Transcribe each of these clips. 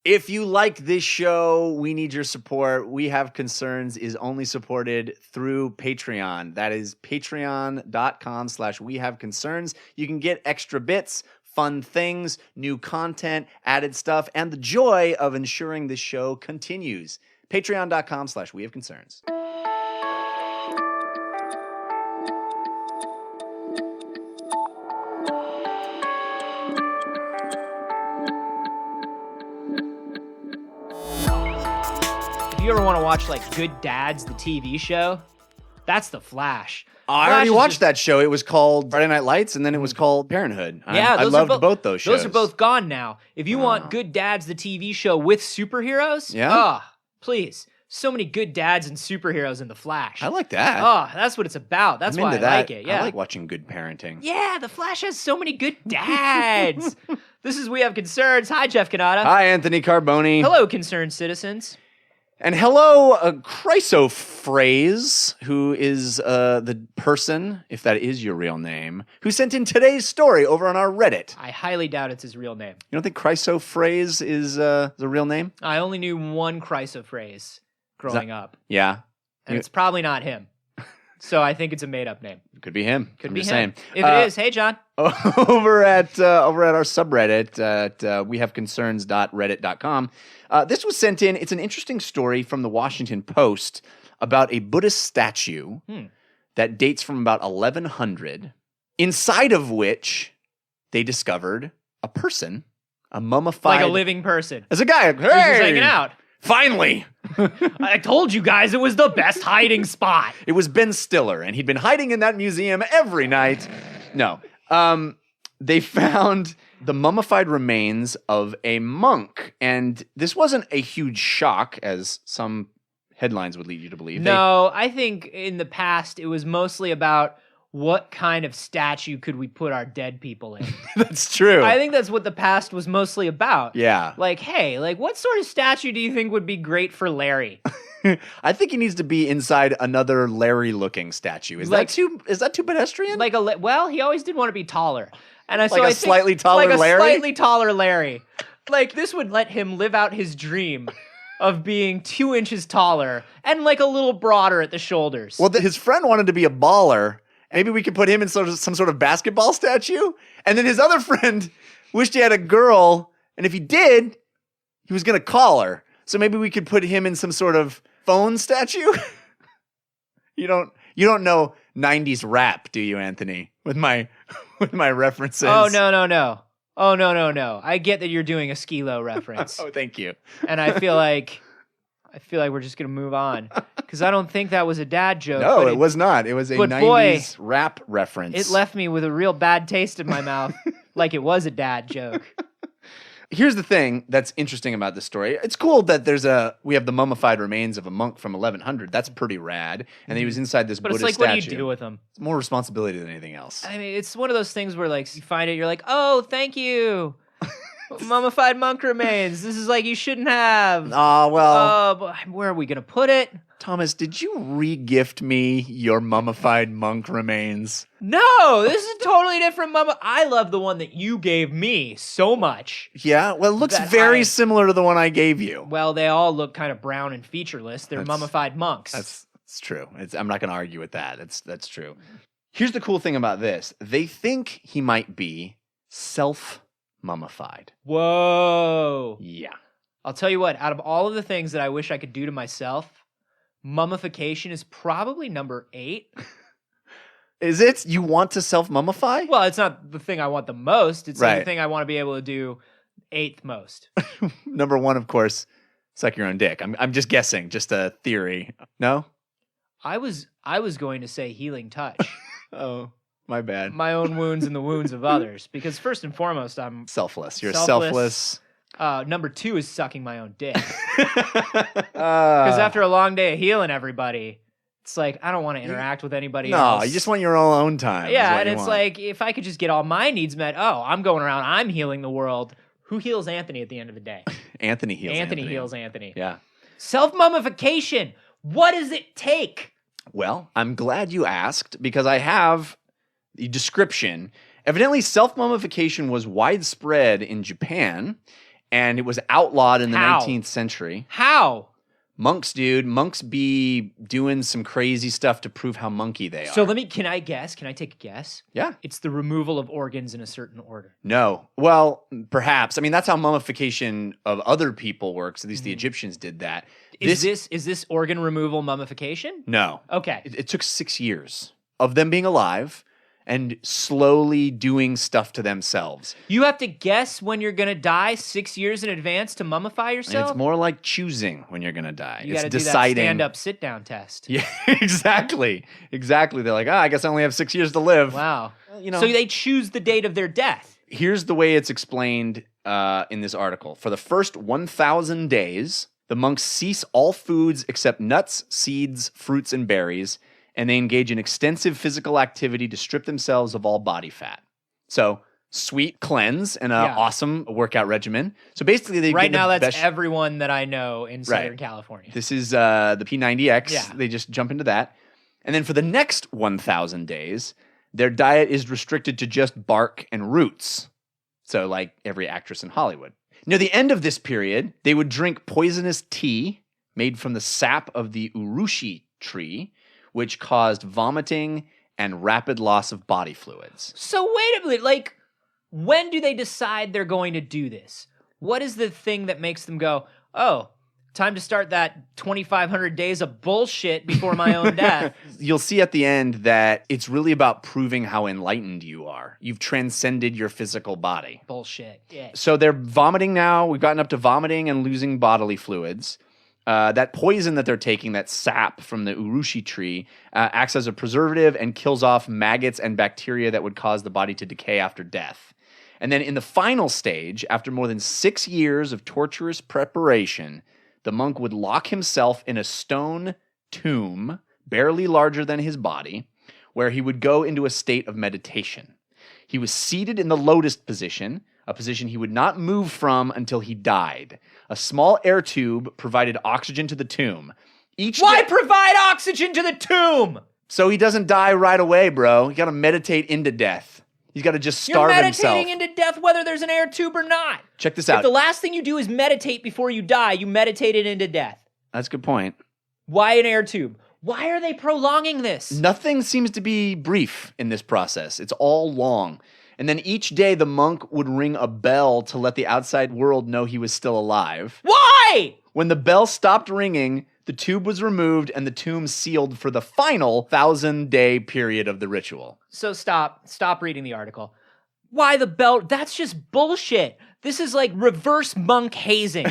If you like this show, we need your support. We Have Concerns is only supported through Patreon. That is patreon.com/wehaveconcerns. You can get extra bits, fun things, new content, added stuff, and the joy of ensuring this show continues. Patreon.com/wehaveconcerns. If you ever want to watch like Good Dads, the TV show, that's The Flash. I already watched that show. It was called Friday Night Lights, and then it was called Parenthood. I loved both those shows. Those are both gone now. If you want Good Dads, the TV show with superheroes, please. So many good dads and superheroes in The Flash. I like that. Oh, that's what it's about. That's why I like it. Yeah. I like watching good parenting. Yeah, The Flash has so many good dads. This is We Have Concerns. Hi, Jeff Canada. Hi, Anthony Carboni. Hello, concerned citizens. And hello, Chrysophrase, who is the person, if that is your real name, who sent in today's story over on our Reddit. I highly doubt it's his real name. You don't think Chrysophrase is the real name? I only knew one Chrysophrase growing up. Yeah. And it's probably not him. So I think it's a made-up name. Could be him. Could I'm be just him. saying. If it is, hey, John. Over at our subreddit at wehaveconcerns.reddit.com. This was sent in. It's an interesting story from the Washington Post about a Buddhist statue that dates from about 1100, inside of which they discovered a person, a mummified... Like a living person. As a guy. Hey! Who's just hanging out. Finally! I told you guys it was the best hiding spot. It was Ben Stiller, and he'd been hiding in that museum every night. No. They found the mummified remains of a monk, and this wasn't a huge shock, as some headlines would lead you to believe. No, I think in the past it was mostly about what kind of statue could we put our dead people in. That's true. I think that's what the past was mostly about. Yeah. Like, hey, like what sort of statue do you think would be great for Larry? I think he needs to be inside another Larry-looking statue. Is that too pedestrian? Well, he always did want to be taller. And I think slightly taller Larry? Like a slightly taller Larry. Like, this would let him live out his dream of being 2 inches taller and like a little broader at the shoulders. Well, his friend wanted to be a baller. Maybe we could put him in some sort of basketball statue. And then his other friend wished he had a girl. And if he did, he was going to call her. So maybe we could put him in some sort of phone statue. You don't know 90s rap, do you, Anthony? With my references. Oh, no. Oh, no. I get that you're doing a Skilo reference. Oh, thank you. And I feel like we're just going to move on. Because I don't think that was a dad joke. No, it was not. It was a 90s rap reference. It left me with a real bad taste in my mouth. Like it was a dad joke. Here's the thing that's interesting about this story. It's cool that we have the mummified remains of a monk from 1100. That's pretty rad. And he was inside this Buddhist statue. But it's like, what do you do with them? It's more responsibility than anything else. I mean, it's one of those things where like you find it, you're like, oh, thank you. Mummified monk remains. This is like you shouldn't have. But where are we going to put it? Thomas, did you re-gift me your mummified monk remains? No, this is a totally different I love the one that you gave me so much. Yeah? Well, it looks very similar to the one I gave you. Well, they all look kind of brown and featureless. They're mummified monks. That's true. I'm not going to argue with that. That's true. Here's the cool thing about this. They think he might be self-mummified. Whoa. Yeah. I'll tell you what, out of all of the things that I wish I could do to myself, mummification is probably number 8. Is it? You want to self-mummify? Well, it's not the thing I want the most. It's the thing I want to be able to do 8th most. Number 1, of course, suck your own dick. I'm just guessing, just a theory. No? I was going to say healing touch. Oh, my bad. My own wounds and the wounds of others. Because first and foremost, I'm selfless. You're selfless. Number 2 is sucking my own dick. Because after a long day of healing everybody, it's like, I don't want to interact with anybody else. No, you just want your own time. Yeah, and it's like, if I could just get all my needs met, I'm going around, I'm healing the world. Who heals Anthony at the end of the day? Anthony heals Anthony. Heals Anthony. Yeah. Self-mummification. What does it take? Well, I'm glad you asked, because I have the description. Evidently, self-mummification was widespread in Japan, and it was outlawed in the How? 19th century. How? Monks, dude. Monks be doing some crazy stuff to prove how monkey they are. So can I guess? Can I take a guess? Yeah. It's the removal of organs in a certain order. No. Well, perhaps. I mean, that's how mummification of other people works. At least the Egyptians did that. Is this organ removal mummification? No. Okay. It took 6 years of them being alive and slowly doing stuff to themselves. You have to guess when you're going to die 6 years in advance to mummify And yourself? it's more like choosing when you're going to die. You It's got to do that deciding. stand-up, sit-down test. Yeah, exactly. Exactly. They're like, I guess I only have 6 years to live. Wow. You know. So they choose the date of their death. Here's the way it's explained in this article. For the first 1,000 days, the monks cease all foods except nuts, seeds, fruits, and berries, and they engage in extensive physical activity to strip themselves of all body fat. So, sweet cleanse and an awesome workout regimen. So basically, they Right get now, the that's best. everyone that I know in Southern California. This is the P90X. Yeah. They just jump into that. And then for the next 1,000 days, their diet is restricted to just bark and roots. So like every actress in Hollywood. Near the end of this period, they would drink poisonous tea made from the sap of the urushi tree, which caused vomiting and rapid loss of body fluids. So wait a minute, like, when do they decide they're going to do this? What is the thing that makes them go, oh, time to start that 2,500 days of bullshit before my own death? You'll see at the end that it's really about proving how enlightened you are. You've transcended your physical body. Bullshit. Yeah. So they're vomiting now. We've gotten up to vomiting and losing bodily fluids. That poison that they're taking, that sap from the urushi tree, acts as a preservative and kills off maggots and bacteria that would cause the body to decay after death. And then in the final stage, after more than 6 years of torturous preparation, the monk would lock himself in a stone tomb, barely larger than his body, where he would go into a state of meditation. He was seated in the lotus position, a position he would not move from until he died. A small air tube provided oxygen to the tomb. Why provide oxygen to the tomb? So he doesn't die right away, bro. You got to meditate into death. He's got to just starve himself. You're meditating into death whether there's an air tube or not. Check this out. If the last thing you do is meditate before you die, you meditated into death. That's a good point. Why an air tube? Why are they prolonging this? Nothing seems to be brief in this process. It's all long. And then each day the monk would ring a bell to let the outside world know he was still alive. Why? When the bell stopped ringing, the tube was removed and the tomb sealed for the final 1,000-day period of the ritual. So stop reading the article. Why the bell? That's just bullshit. This is like reverse monk hazing.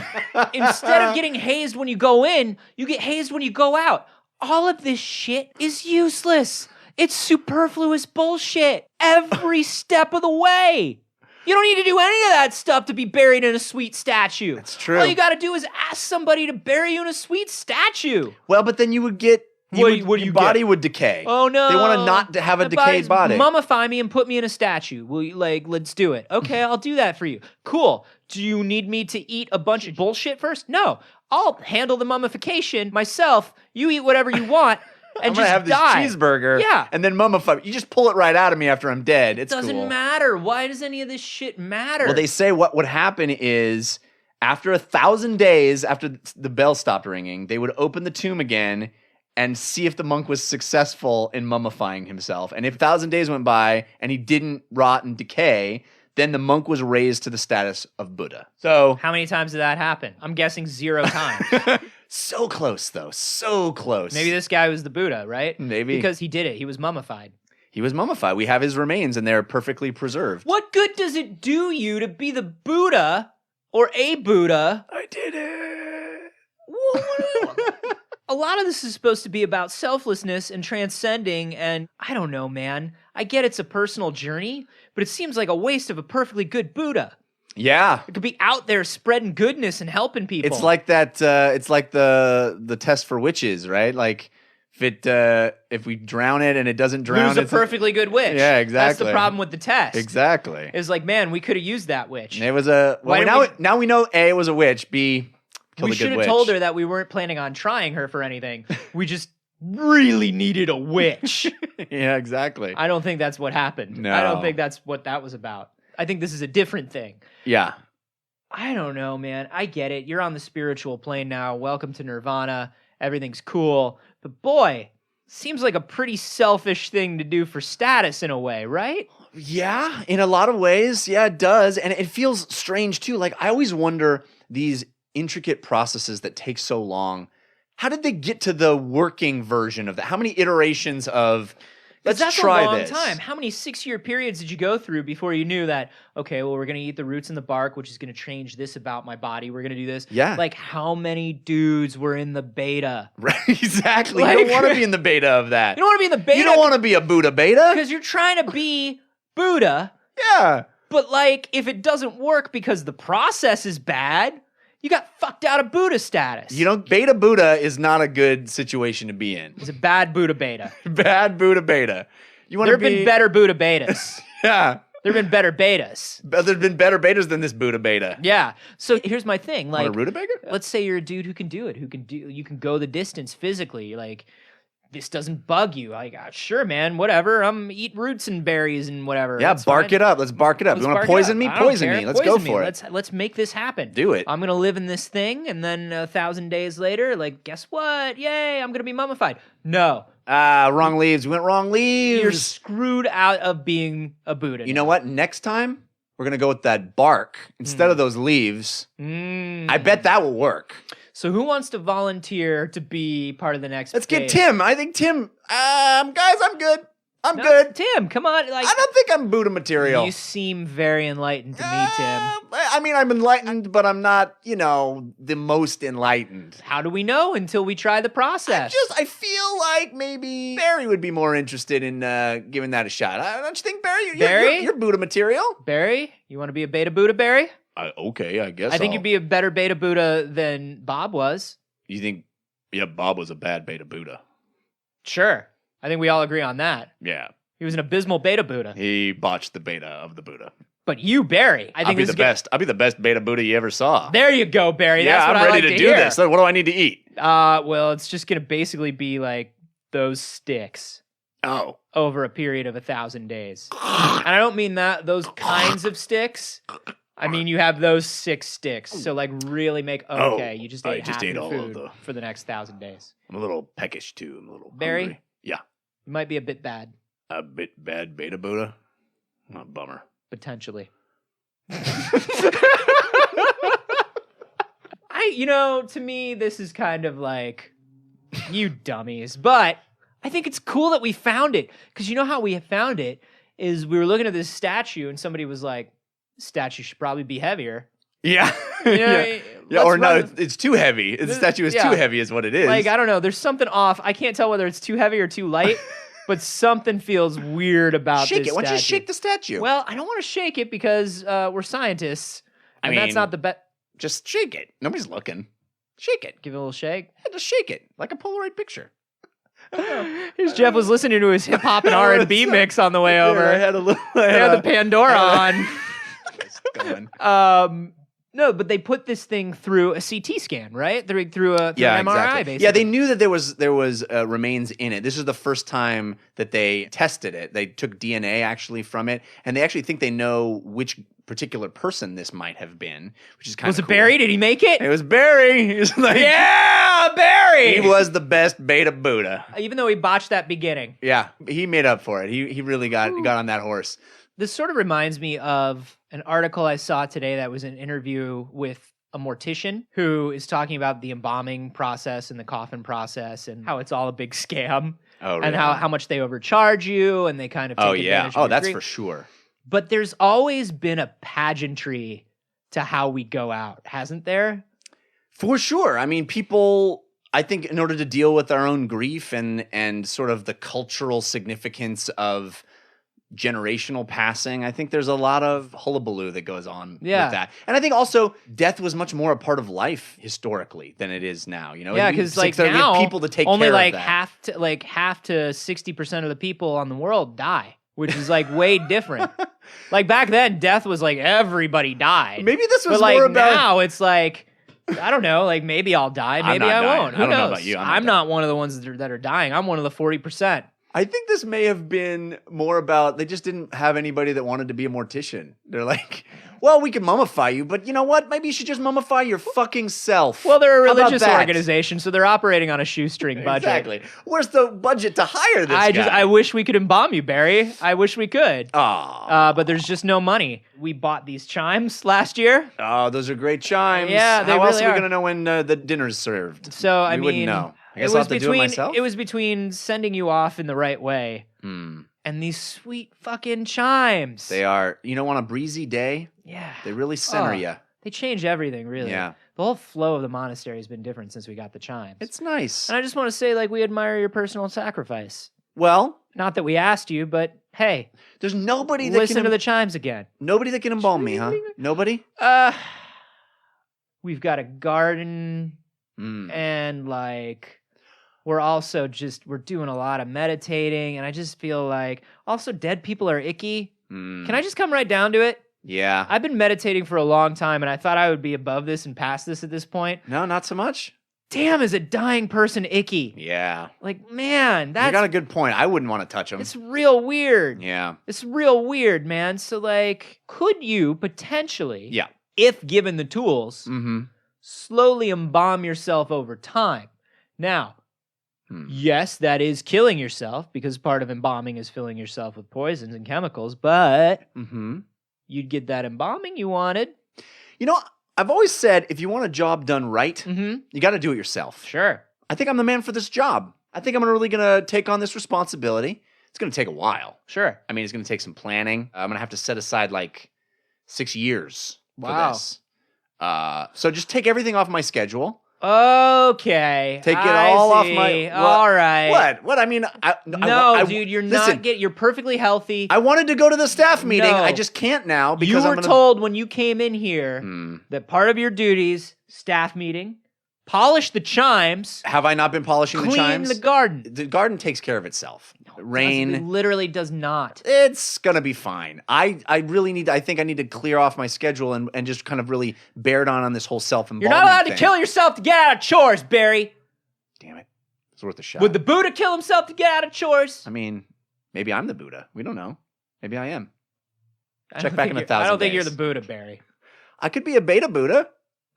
Instead of getting hazed when you go in, you get hazed when you go out. All of this shit is useless. It's superfluous bullshit every step of the way. You don't need to do any of that stuff to be buried in a sweet statue. That's true. All you got to do is ask somebody to bury you in a sweet statue. Well, but then you would get... your body would decay. Oh, no. They want to not have a decayed body. Mummify me and put me in a statue. Will you, let's do it. Okay, I'll do that for you. Cool. Do you need me to eat a bunch of bullshit first? No. I'll handle the mummification myself. You eat whatever you want. And I'm going to have die. this cheeseburger Yeah. and then mummify. You just pull it right out of me after I'm dead. It's doesn't cool. matter. Why does any of this shit matter? Well, they say what would happen is after 1,000 days, after the bell stopped ringing, they would open the tomb again and see if the monk was successful in mummifying himself. And if 1,000 days went by and he didn't rot and decay, then the monk was raised to the status of Buddha. So How many times did that happen? I'm guessing 0 times. so close, though. So close. Maybe this guy was the Buddha, right? Maybe. Because he did it. He was mummified. He was mummified. We have his remains, and they're perfectly preserved. What good does it do you to be the Buddha or a Buddha? I did it. A lot of this is supposed to be about selflessness and transcending, and I don't know, man. I get it's a personal journey, but it seems like a waste of a perfectly good Buddha. Yeah. It could be out there spreading goodness and helping people. It's like that. It's like the test for witches, right? Like if we drown it and it doesn't drown, lose a perfectly good witch. Yeah, exactly. That's the problem with the test. Exactly. It's like, man, we could have used that witch. It was a. Well, now we know A, it was a witch. B, killed we a good should have witch. told her that we weren't planning on trying her for anything. We just really needed a witch. Yeah, exactly. I don't think that's what happened. No. I don't think that's what that was about. I think this is a different thing. Yeah. I don't know, man. I get it. You're on the spiritual plane now. Welcome to Nirvana. Everything's cool. But boy, seems like a pretty selfish thing to do for status in a way, right? Yeah, in a lot of ways, yeah, it does. And it feels strange too. Like, I always wonder, these intricate processes that take so long, how did they get to the working version of that? How many iterations of, let's that's try a long this? time. How many 6-year periods did you go through before you knew that, okay, well, we're going to eat the roots and the bark, which is going to change this about my body. We're going to do this. Yeah. Like, how many dudes were in the beta? Right, exactly. You Like- don't want to be in the beta of that. You don't want to be in the beta. You don't want to be a Buddha beta. because you're trying to be Buddha. Yeah. But like, if it doesn't work because the process is bad, you got fucked out of Buddha status. You know, beta Buddha is not a good situation to be in. It's a bad Buddha beta. Bad Buddha beta. You want There to have be been better Buddha betas. Yeah. There have been better betas. But there's been better betas than this Buddha beta. Yeah. So here's my thing. Want Like, a rutabaga? let's say you're a dude who can do it, you can go the distance physically. Like, this doesn't bug you. Like, sure, man, whatever. I'm eat roots and berries and whatever. Yeah, That's bark fine. it up. Let's bark it up. Let's You want bark to it poison up. me? I don't Poison care. me. Let's go Poison me. for it. Let's make this happen. Do it. I'm gonna live in this thing, and then 1,000 days later, like, guess what? Yay! I'm gonna be mummified. No, Wrong leaves. We went wrong leaves. you're screwed out of being a Buddha. You know what? Next time, we're going to go with that bark instead of those leaves. I bet that will work. So who wants to volunteer to be part of the next? Let's get phase? Tim. I think Tim, guys, I'm good. I'm No, good. Tim, come on. Like, I don't think I'm Buddha material. you seem very enlightened to me, Tim. I mean, I'm enlightened, but I'm not, the most enlightened. How do we know until we try the process? I feel like maybe Barry would be more interested in giving that a shot. Don't you think, Barry? Barry? You're Buddha material. Barry, you want to be a beta Buddha, Barry? Okay, I guess. I think you'd be a better beta Buddha than Bob was. You think? Yeah, Bob was a bad beta Buddha. Sure. I think we all agree on that. Yeah, He was an abysmal beta Buddha. he botched the beta of the Buddha. But you, Barry, I I'll think be this the is best. I'll be the best beta Buddha you ever saw. There you go, Barry. Yeah, That's what I'm I ready like to to do hear. this. So what do I need to eat? Well, it's just gonna basically be like those sticks Oh, over a period of 1,000 days. And I don't mean that those kinds of sticks. I mean, you have those 6 sticks. So, like, really make okay. You just I ate just half ate your all of food the- for the next 1,000 days. I'm a little peckish too. I'm a little Barry? hungry. Yeah, You might be a bit bad, a bit bad beta Buddha. Oh, bummer. potentially. To me, this is kind of like, you dummies. But I think it's cool that we found it. Because you know how we found it is we were looking at this statue and somebody was like, statue should probably be heavier. Yeah, You know, yeah. let's Or no, run- it's too heavy. The statue is yeah. too heavy, is what it is. Like, I don't know. There's something off. I can't tell whether it's too heavy or too light, but something feels weird about shake this it. Why don't you statue. shake the statue? Well, I don't want to shake it because we're scientists. I And that's mean- not the best. just shake it. Nobody's looking. Shake it. Give it a little shake. Yeah, just shake it like a Polaroid picture. Here's Jeff was listening to his hip hop and R&B mix on the way over. I had a little. They had the Pandora on. Going. No, but they put this thing through a CT scan, right? Through an MRI, exactly. basically. Yeah, they knew that there was remains in it. This is the first time that they tested it. They took DNA actually from it, and they actually think they know which particular person this might have been, which is kind of Was it Barry? Did he make it? It was Barry. He was like, Yeah, Barry! he was the best beta Buddha. Even though he botched that beginning. Yeah, he made up for it. He really got on that horse. This sort of reminds me of an article I saw today that was an interview with a mortician who is talking about the embalming process and the coffin process and how it's all a big scam. Oh, really? And how much they overcharge you and they kind of take Oh yeah. advantage of Oh, your that's grief. for sure. But there's always been a pageantry to how we go out, hasn't there? For sure. I mean, people, I think in order to deal with our own grief and sort of the cultural significance of generational passing, I think there's a lot of hullabaloo that goes on with that. And I think also death was much more a part of life historically than it is now. Yeah, because like we have now, people to take only care like of that. half to 60% of the people on the world die, which is like way different. Like back then, death was like everybody died. Maybe this was but like more about now, it's like I don't know. Like maybe I'll die, I'm maybe not I dying. won't. Who I don't know knows? about you. I'm not I'm not one of the ones that are dying. I'm one of the 40%. I think this may have been more about they just didn't have anybody that wanted to be a mortician. They're like, well, we can mummify you, but you know what? Maybe you should just mummify your fucking self. Well, they're a How about religious that? organization, so they're operating on a shoestring budget. Exactly. Where's the budget to hire this guy? I wish we could embalm you, Barry. I wish we could. Aw. But there's just no money. We bought these chimes last year. Oh, those are great chimes. Yeah, they How else really are we are. going to know when the dinner's served? So, I We mean, wouldn't know. I guess I'll have to do it myself? It was between sending you off in the right way and these sweet fucking chimes. They are. You know, on a breezy day, Yeah. they really center you. They change everything, really. Yeah. The whole flow of the monastery has been different since we got the chimes. It's nice. And I just want to say, like, we admire your personal sacrifice. Well, Not that we asked you, but hey, there's nobody that listen can to the chimes again. nobody that can embalm me, huh? Nobody? We've got a garden and like we're also we're doing a lot of meditating, and I just feel like also dead people are icky. Can I just come right down to it? Yeah. I've been meditating for a long time, and I thought I would be above this and past this at this point. No, not so much. Damn, is a dying person icky? Yeah. Like, man, You got that's a good point. I wouldn't want to touch him. it's real weird. Yeah. It's real weird, man. So, like, could you potentially, Yeah. if given the tools, Mm-hmm. slowly embalm yourself over time? Now, yes, that is killing yourself because part of embalming is filling yourself with poisons and chemicals, but you'd get that embalming you wanted. You know, I've always said if you want a job done right, you got to do it yourself. Sure. I think I'm the man for this job. I think I'm really going to take on this responsibility. It's going to take a while. Sure. I mean, it's going to take some planning. I'm going to have to set aside like 6 years Wow. for this. So just take everything off my schedule. Okay. Take it I all off see. my. What? All right. What? What? I mean, Dude, you're listen, you're perfectly healthy. I wanted to go to the staff meeting. No. I just can't now because You I'm were gonna, told when you came in here that part of your duties, staff meeting, polish the chimes, Have I not been polishing the clean chimes? the garden. The garden takes care of itself. It Rain. literally does not. It's gonna be fine. I really need. I think I need to clear off my schedule and just kind of really bear down on this whole self-embalming. You're not allowed thing. to kill yourself to get out of chores, Barry. Damn it! It's worth a shot. Would the Buddha kill himself to get out of chores? I mean, maybe I'm the Buddha. We don't know. Maybe I am. I Check don't back think in a you're- 1,000 I don't think you're days. the Buddha, Barry. I could be a beta Buddha.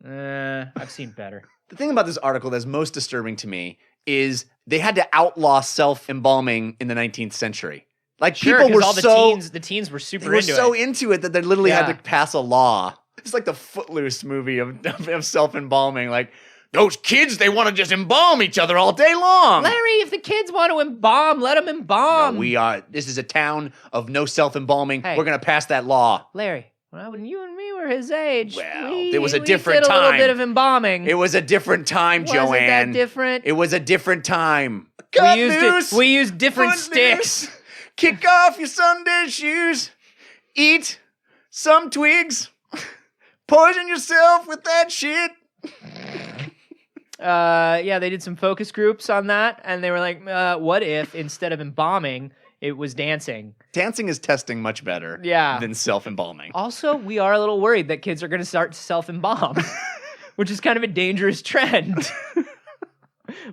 I've seen better. The thing about this article that's most disturbing to me is they had to outlaw self-embalming in the 19th century. Like Sure, people were all so the teens were super they were into so it. into it that they literally had Yeah. to pass a law. It's like the Footloose movie of self-embalming. Like those kids, they want to just embalm each other all day long. Larry, if the kids want to embalm, let them embalm. No, we are. This is a town of no self-embalming. Hey. We're gonna pass that law. Larry, when you and me were his age, Well, we, it was a we different did a little time. bit of embalming. It was a different time, Wasn't Joanne. that different? It was a different time. We used different Footloose. sticks. Kick off your Sunday shoes. Eat some twigs. Poison yourself with that shit. Yeah, they did some focus groups on that, and they were like, what if instead of embalming, it was dancing? Dancing is testing much better Yeah. than self-embalming. Also, we are a little worried that kids are going to start to self-embalm, which is kind of a dangerous trend.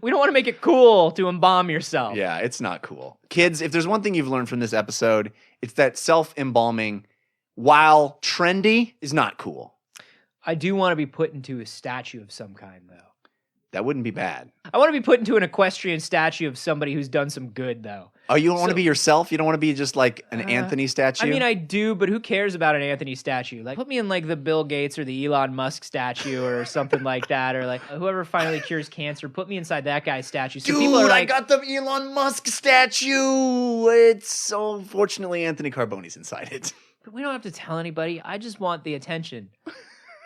We don't want to make it cool to embalm yourself. Yeah, it's not cool. Kids, if there's one thing you've learned from this episode, it's that self-embalming, while trendy, is not cool. I do want to be put into a statue of some kind, though. That wouldn't be bad. I want to be put into an equestrian statue of somebody who's done some good, though. Oh, you don't want to So- be yourself? You don't want to be just like an Anthony statue? I mean, I do, but who cares about an Anthony statue? Like, put me in like the Bill Gates or the Elon Musk statue or something like that, or like whoever finally cures cancer. Put me inside that guy's statue. So Dude, people are I like, got the Elon Musk statue. It's so fortunately Anthony Carbone's inside it. but we don't have to tell anybody. I just want the attention.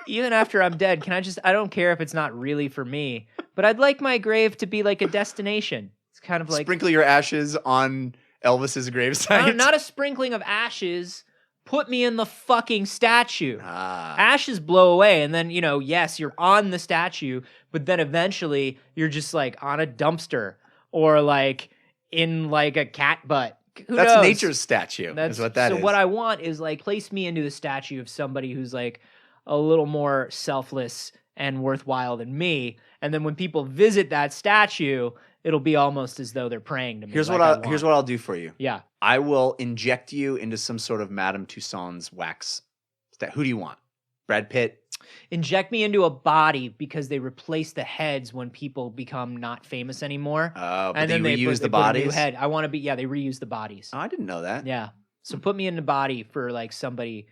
Even after I'm dead, I don't care if it's not really for me, but I'd like my grave to be like a destination. It's kind of like Sprinkle your ashes on Elvis's gravesite. not a sprinkling of ashes. Put me in the fucking statue. Ah. Ashes blow away, and then, yes, you're on the statue, but then eventually you're just like on a dumpster or like in like a cat butt. Who That's knows? nature's statue. Is what that is. So what I want is like place me into the statue of somebody who's like a little more selfless and worthwhile than me. And then when people visit that statue, it'll be almost as though they're praying to me. Here's like what I'll do for you. Yeah. I will inject you into some sort of Madame Tussauds wax. Who do you want? Brad Pitt? Inject me into a body because they replace the heads when people become not famous anymore. Oh, but and they then reuse the they put a new bodies? head. I want to be, they reuse the bodies. Oh, I didn't know that. Yeah. So put me in the body for like somebody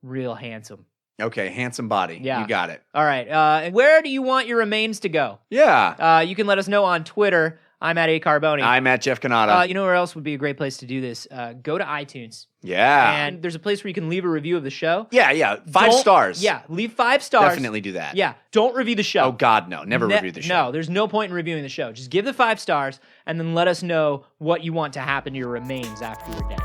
real handsome. Okay, handsome body. Yeah. You got it. All right. And where do you want your remains to go? Yeah. You can let us know on Twitter. I'm at A Carboni. I'm at Jeff Canada. You know where else would be a great place to do this? Go to iTunes. Yeah. And there's a place where you can leave a review of the show. Yeah. 5 stars. Yeah, leave 5 stars. Definitely do that. Yeah, don't review the show. Oh, God, no. Never review the show. No, there's no point in reviewing the show. Just give the 5 stars and then let us know what you want to happen to your remains after you're dead.